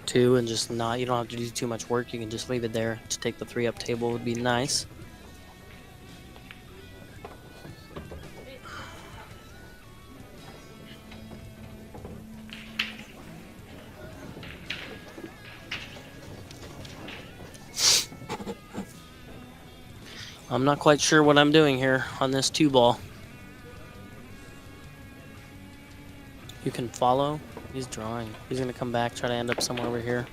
2 and just not, you don't have to do too much work, you can just leave it there to take the 3 up table would be nice. I'm not quite sure what I'm doing here on this 2 ball. You can follow. He's drawing. He's going to come back, try to end up somewhere over here.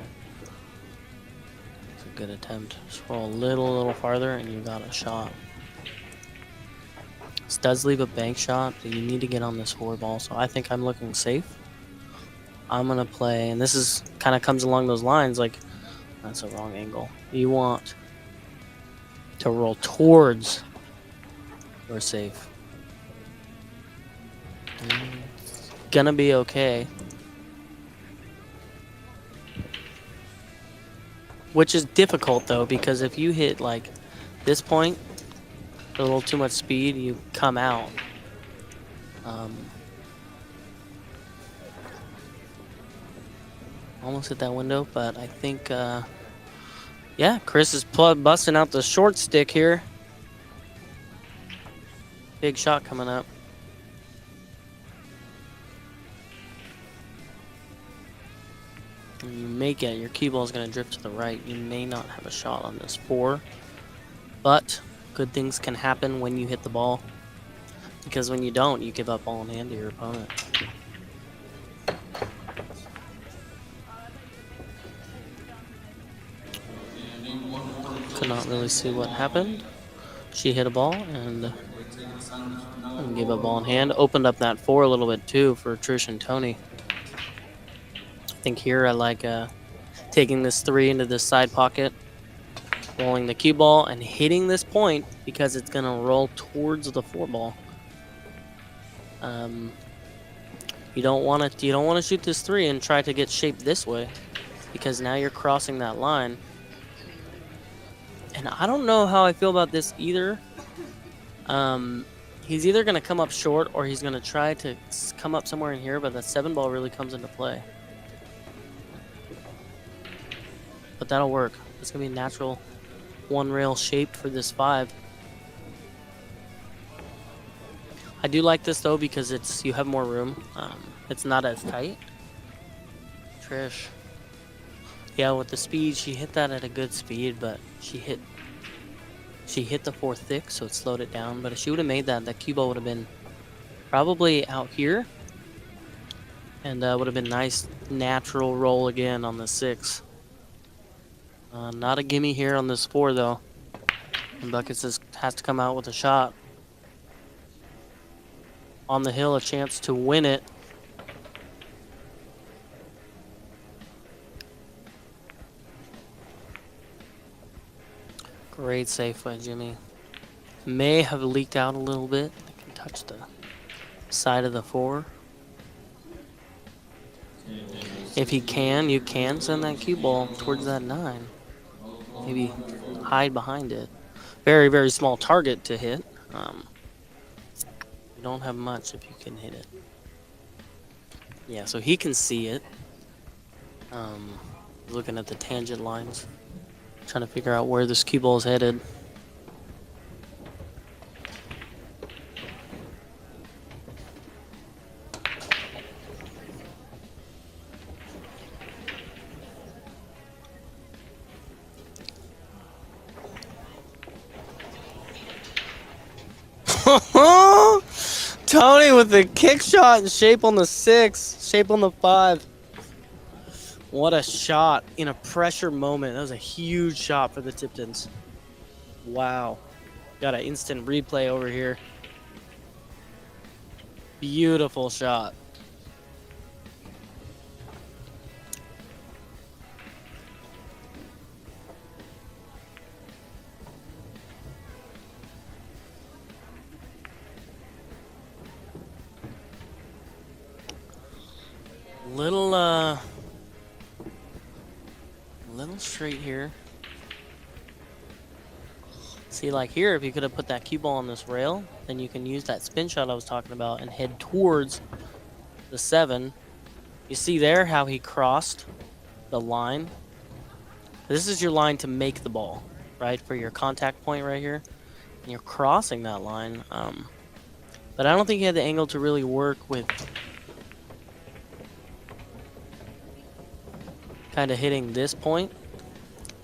It's a good attempt. Just roll a little farther, and you got a shot. This does leave a bank shot, but you need to get on this 4 ball, so I think I'm looking safe. I'm going to play, and this is kind of comes along those lines, like, that's a wrong angle. You want to roll towards or safe. Gonna be okay. Which is difficult though, because if you hit like this point, a little too much speed, you come out. Almost hit that window, but I think yeah, Chris is busting out the short stick here. Big shot coming up. When you make it, your cue ball is going to drift to the right. You may not have a shot on this 4, but good things can happen when you hit the ball. Because when you don't, you give up ball in hand to your opponent. Could not really see what happened. She hit a ball and gave up ball in hand. Opened up that 4 a little bit too for Trish and Tony. I think here I like taking this 3 into this side pocket, rolling the cue ball and hitting this point because it's going to roll towards the 4 ball. You don't want to shoot this 3 and try to get shaped this way because now you're crossing that line. And I don't know how I feel about this either. He's either going to come up short or he's going to try to come up somewhere in here, but that 7 ball really comes into play. But that'll work. It's going to be natural 1 rail shaped for this 5. I do like this though because you have more room. It's not as tight. Trish. Yeah, with the speed, she hit that at a good speed, but she hit the 4 thick, so it slowed it down. But if she would have made that, that cue ball would have been probably out here. And would have been nice natural roll again on the 6. Not a gimme here on this 4 though. And Buckets has to come out with a shot. On the hill, a chance to win it. Great save by Jimmy. May have leaked out a little bit. I can touch the side of the 4. If he can, you can send that cue ball towards that 9. Maybe hide behind it. Very, very small target to hit. You don't have much if you can hit it. Yeah, so he can see it. Looking at the tangent lines. Trying to figure out where this cue ball is headed. Tony with the kick shot and shape on the 6, shape on the 5. What a shot in a pressure moment. That was a huge shot for the TIPTONs. Wow. Got an instant replay over here. Beautiful shot. Little straight here. See, like here, if you could have put that cue ball on this rail, then you can use that spin shot I was talking about and head towards the 7. You see there how he crossed the line? This is your line to make the ball, right? For your contact point right here. And you're crossing that line. But I don't think he had the angle to really work with kind of hitting this point,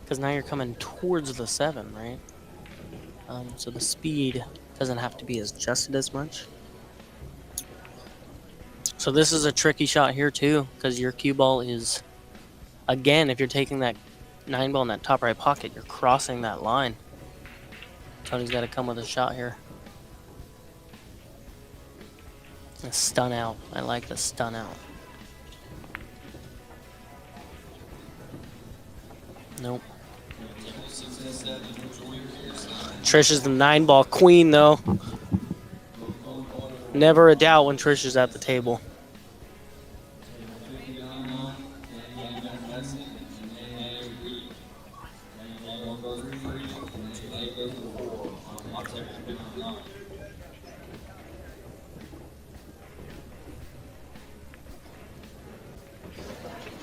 because now you're coming towards the 7, right? So the speed doesn't have to be adjusted as much. So this is a tricky shot here too, because your cue ball is, again, if you're taking that 9 ball in that top right pocket, you're crossing that line. Tony's got to come with a shot here. A stun out. I like the stun out. Nope. Trish is the 9 ball queen, though. Never a doubt when Trish is at the table.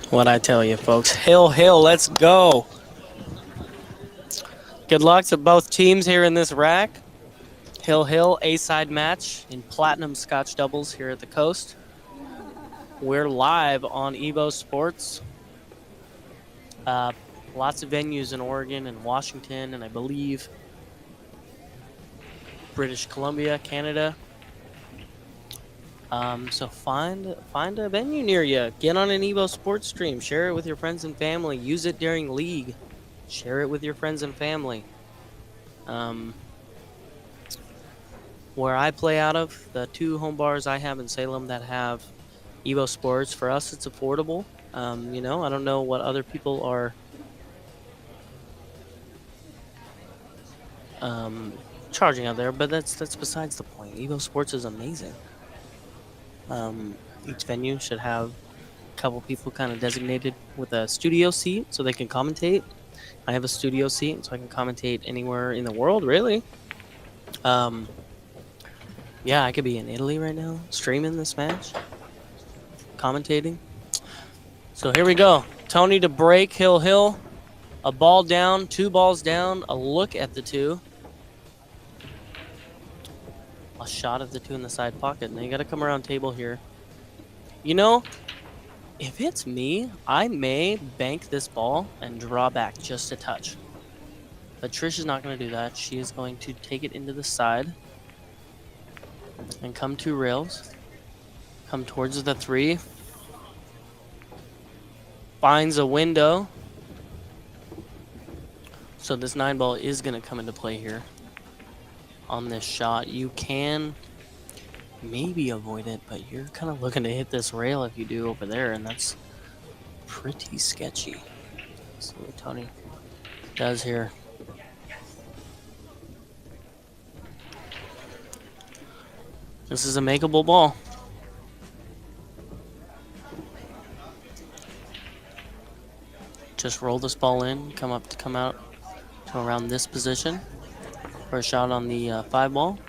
What I tell you, folks. Hill, let's go. Good luck to both teams here in this rack. Hill, A-side match in Platinum Scotch doubles here at the Coast. We're live on EvoSports. Lots of venues in Oregon and Washington, and I believe British Columbia, Canada. So find a venue near you. Get on an EvoSports stream. Share it with your friends and family. Use it during league. Share it with your friends and family. Where I play out of, the 2 home bars I have in Salem that have EvoSports, for us it's affordable. You know, I don't know what other people are charging out there, but that's besides the point. EvoSports is amazing. Each venue should have a couple people kind of designated with a studio seat so they can commentate. I have a studio seat so I can commentate anywhere in the world, really. Yeah, I could be in Italy right now, streaming this match, commentating. So here we go. Tony to break, Hill. A ball down, 2 balls down, a look at the 2. A shot of the 2 in the side pocket. Now you got to come around table here. You know, if it's me, I may bank this ball and draw back just a touch. But Trish is not going to do that. She is going to take it into the side and come 2 rails. Come towards the 3. Finds a window. So this 9 ball is going to come into play here. On this shot, you can maybe avoid it, but you're kind of looking to hit this rail if you do over there, and that's pretty sketchy. See what Tony does here. This is a makeable ball. Just roll this ball in, come out to around this position for a shot on the 5 ball.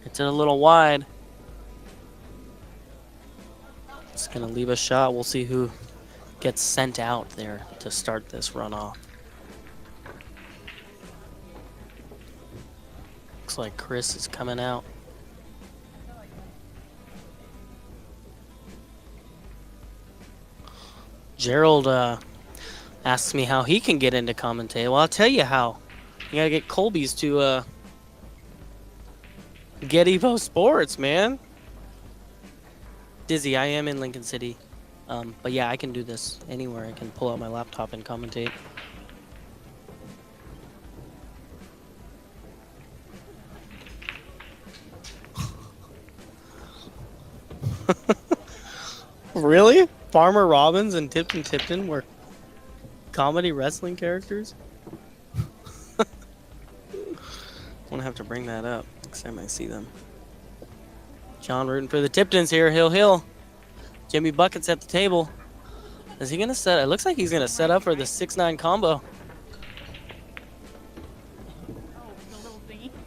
It's a little wide. It's gonna leave a shot. We'll see who gets sent out there to start this runoff. Looks like Chris is coming out. Gerald asks me how he can get into commentating. Well, I'll tell you how. You gotta get Colby's to get EvoSports, man. Dizzy, I am in Lincoln City. But yeah, I can do this anywhere. I can pull out my laptop and commentate. Really? Farmer Robbins and TIPTON were comedy wrestling characters? I'm gonna have to bring that up next time I see them. John rooting for the TIPTONs here. Hill. Jimmy Buckets at the table. Is he gonna set? It looks like he's gonna set up for the 6-9 combo.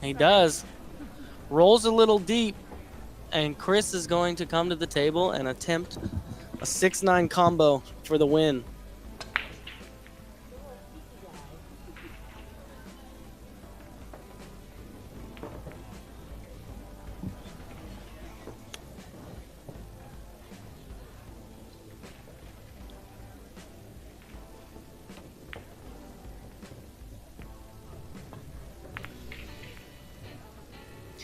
He does. Rolls a little deep, and Chris is going to come to the table and attempt a 6-9 combo for the win.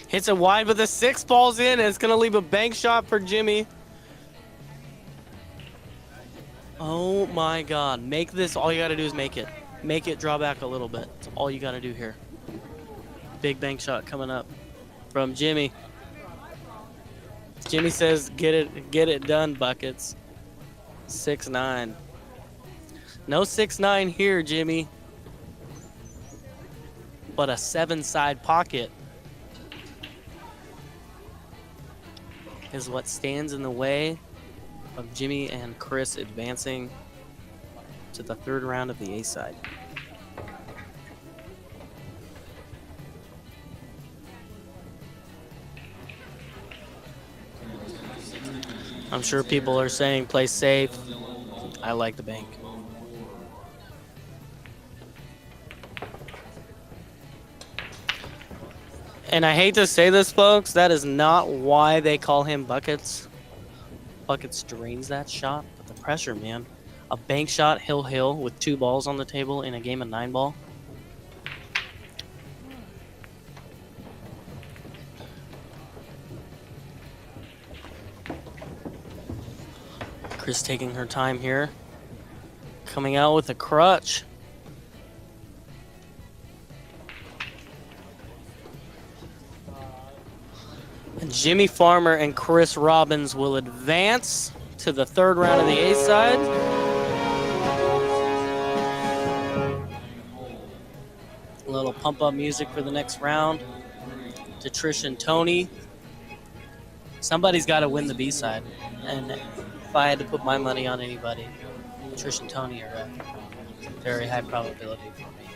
Hits it wide, but the 6 falls in, and it's going to leave a bank shot for Jimmy. Oh my God. Make this. All you got to do is make it. Make it draw back a little bit. That's all you got to do here. Big bank shot coming up from Jimmy. Jimmy says, get it done, Buckets. 6-9. No 6-9 here, Jimmy. But a 7-side pocket is what stands in the way of Jimmy and Chris advancing to the 3rd round of the A side. I'm sure people are saying play safe. I like the bank. And I hate to say this, folks, that is not why they call him Buckets. Buckets drains that shot, but the pressure, man. A bank shot, hill with 2 balls on the table in a game of 9 ball. Chris taking her time here. Coming out with a crutch. And Jimmy Farmer and Chris Robbins will advance to the 3rd round of the A side. A little pump up music for the next round. To Trish and Tony. Somebody's got to win the B side. And if I had to put my money on anybody, Trish and Tony are a very high probability for me.